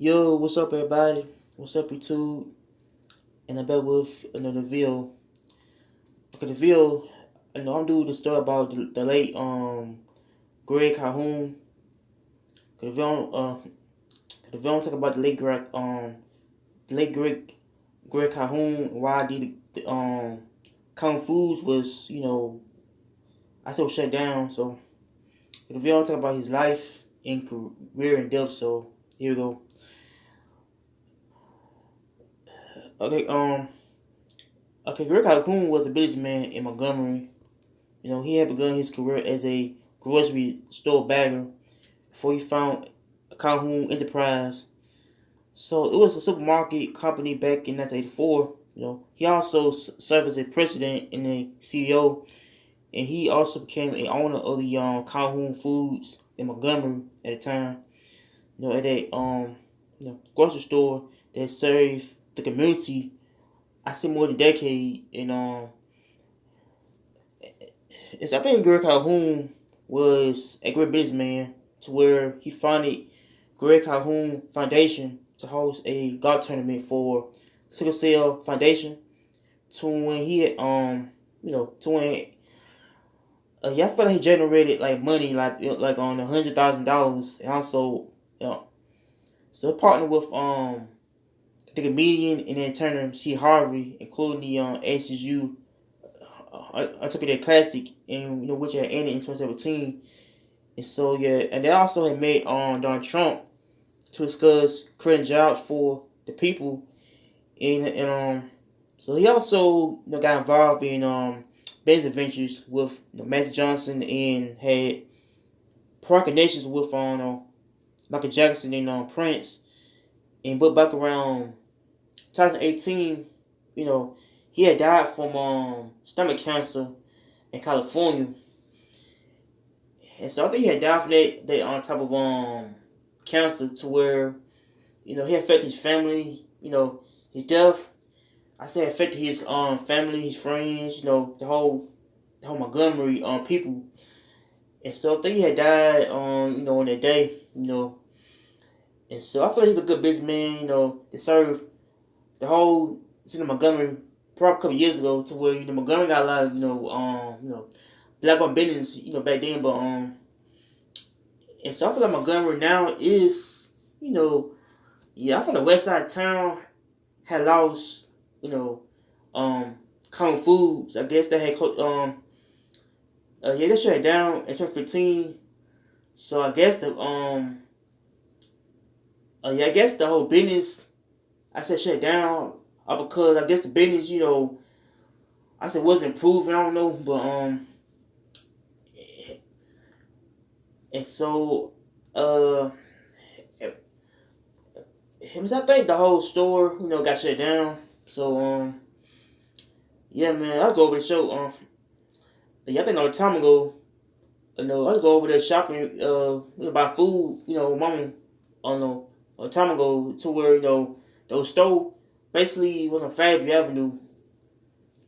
Yo, what's up, everybody? What's up, YouTube? And I'm back with another video. Okay, the video, I'm doing the story about the late Greg Calhoun. Okay, the video talk about the late Greg Calhoun. Why the Calhoun Foods was I still shut down. So the video talk about his life and career and death. So here we go. Okay, Greg Calhoun was a businessman in Montgomery. He had begun his career as a grocery store bagger before he found Calhoun Enterprise. So it was a supermarket company back in 1984. He also served as a president and a CEO, and he also became an owner of the Calhoun Foods in Montgomery at the time. At a grocery store that served the community. I say more than a decade, and I think Greg Calhoun was a great businessman to where he founded Greg Calhoun Foundation to host a golf tournament for Sickle Cell Foundation. To when he had, to when I feel like he generated like money like on $100,000, and also so he partnered with the comedian and then Turner C. Harvey, including the SSU I took it at Classic, and which had ended in 2017. And so and they also had made Donald Trump to discuss creating jobs for the people, and so he also got involved in business ventures with Magic Johnson and had prior connections with Michael Jackson and Prince. And but back around 2018, he had died from stomach cancer in California. And so I think he had died from that on top of cancer, to where he affected his family. His death, I say, affected his family, his friends. The whole Montgomery people. And so I think he had died on that day. And so I feel like he's a good businessman. To serve the whole city of Montgomery probably a couple years ago, to where Montgomery got a lot of black owned business back then, but and so I feel like Montgomery now is I feel like West Side Town had lost Calhoun Foods. I guess they had they shut it down in 2015. So I guess the whole business, I said, shut down because I guess the business I said wasn't improving. I don't know, but and so I think the whole store got shut down. So yeah, man, I'll go over the show. I think a time ago, I was go over there shopping, buy food, mama, a time ago, to where those store basically was on Fairview Avenue,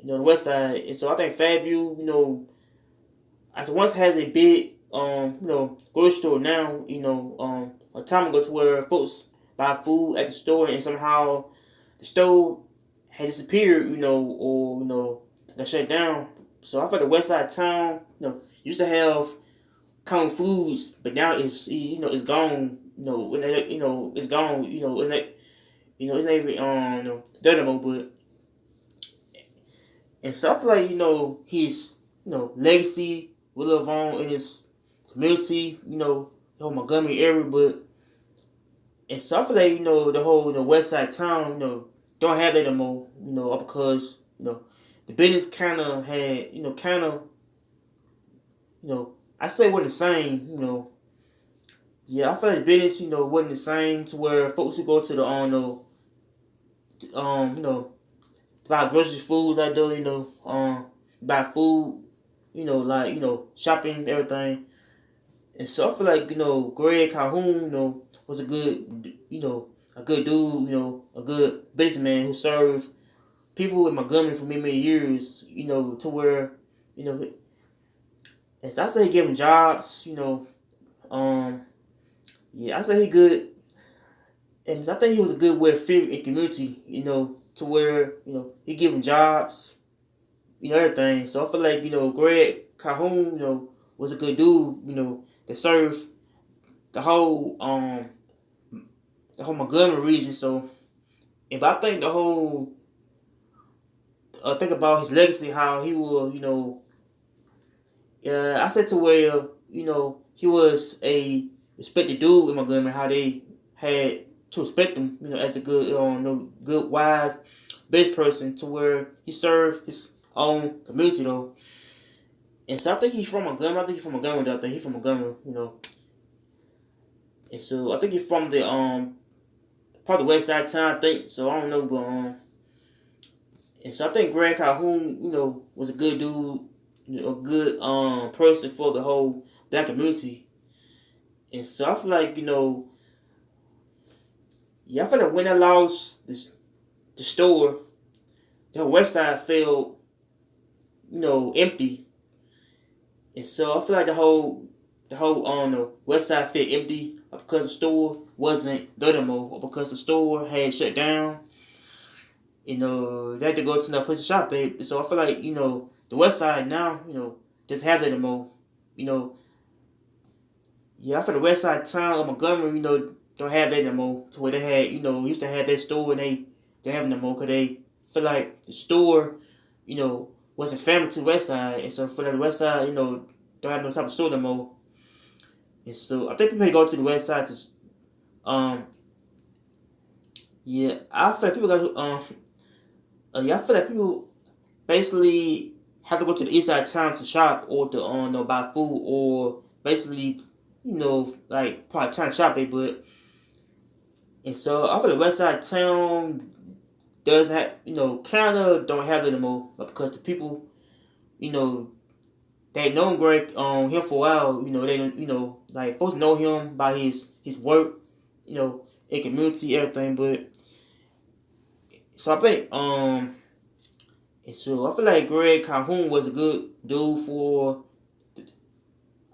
the west side. And so I think Fairview, I said once has a big grocery store now, a time ago, to where folks buy food at the store, and somehow the store had disappeared, or got shut down. So I felt the west side of town, used to have Calhoun Foods, but now it's gone. It's gone. It's not even there no more. But and so I feel like his legacy will live on in his community. The whole Montgomery area, but and so I feel like the whole west side town don't have that no more. Because the business kind of had I say it wasn't the same. I feel like the business wasn't the same, to where folks who go to the buy grocery foods out there, buy food, shopping, everything. And so I feel like Greg Calhoun was a good dude, a good businessman who served people in Montgomery for many years, to where and so I say he gave him jobs, I say he good. And I think he was a good way to fit in community, to where, he give them jobs, everything. So I feel like, Greg Calhoun, was a good dude, that served the whole Montgomery region. So, if I think think about his legacy, how he will, I said to where, he was a respected dude in Montgomery, how they had to respect him, as a good, good, wise, best person, to where he served his own community though. And so I think he's from Montgomery. I think he's from Montgomery. I think he's from Montgomery. And so I think he's from the probably the west side of town. I think so. I don't know, but and so I think Greg Calhoun, was a good dude, a good person for the whole black community. And so I feel like, I feel like when I lost the store, the west side felt, empty. And so I feel like the whole the west side felt empty because the store wasn't there no more, or because the store had shut down. They had to go to another place to shop at. So I feel like, the west side now, just have that no more. I feel the west side town of Montgomery, don't have that no more. To where they had, used to have that store, and they have it no more because they feel like the store, wasn't family to the west side. And so for the west side, don't have no type of store no more. And so I think people go to the west side to, I feel like people got I feel like people basically have to go to the east side of town to shop, or to buy food, or basically, like probably trying to shop it. But and so I feel the west side of town doesn't have, Canada don't have it anymore, because the people, they known Greg him for a while. They don't, like folks know him by his work, in community, everything. But so I think and so I feel like Greg Calhoun was a good dude for,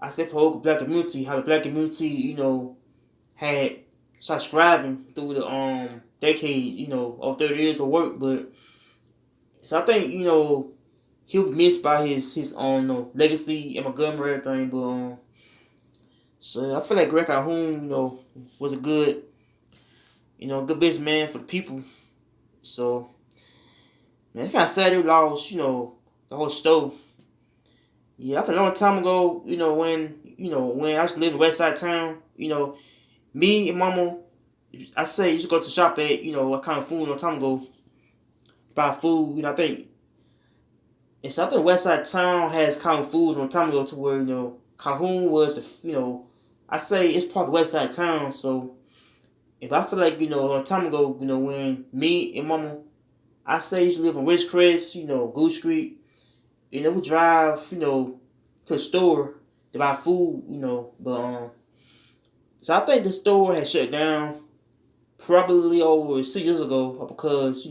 I said, for the whole black community. How the black community, had started striving through the decade, of 30 years of work. But so I think, he'll be missed by his own legacy in Montgomery, everything. But so I feel like Greg Calhoun, was a good, good businessman for the people. So, man, it's kind of sad they lost, the whole store. I feel a long time ago, when I used to live in the west side of town, me and mama, I say, used to go to shop at, what kind of food a long time ago, buy food, I think. And so I think the west side of town has kind of food a long time ago, to where, Calhoun was, I say it's part of the west side of town. So if I feel like, a long time ago, when me and mama, I say used to live on Ridgecrest, Goose Street, we drive, to the store to buy food, but so I think the store had shut down probably over 6 years ago, because,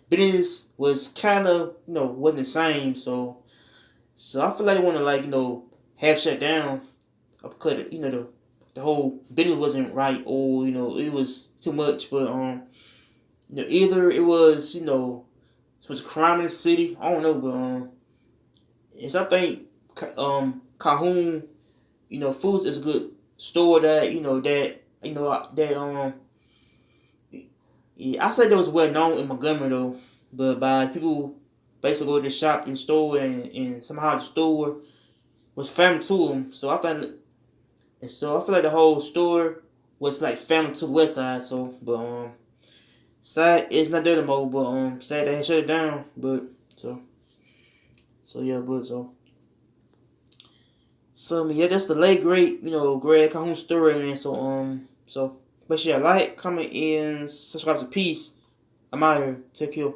business was kind of, wasn't the same. So I feel like they want to, like, have shut down, because, the whole business wasn't right, or, it was too much. But either it was, it was crime in the city, I don't know. But so I think Calhoun, Foods is a good store that, I said that was well known in Montgomery though, but by people basically go to the shopping store, and somehow the store was family to them. So I feel like the whole store was like family to the west side. So, but sad it's not there no more. But sad they had shut it down. But yeah, but so yeah, that's the late great, Greg Calhoun story, man. So make sure you like, comment, and subscribe to Peace. I'm out here. Take care.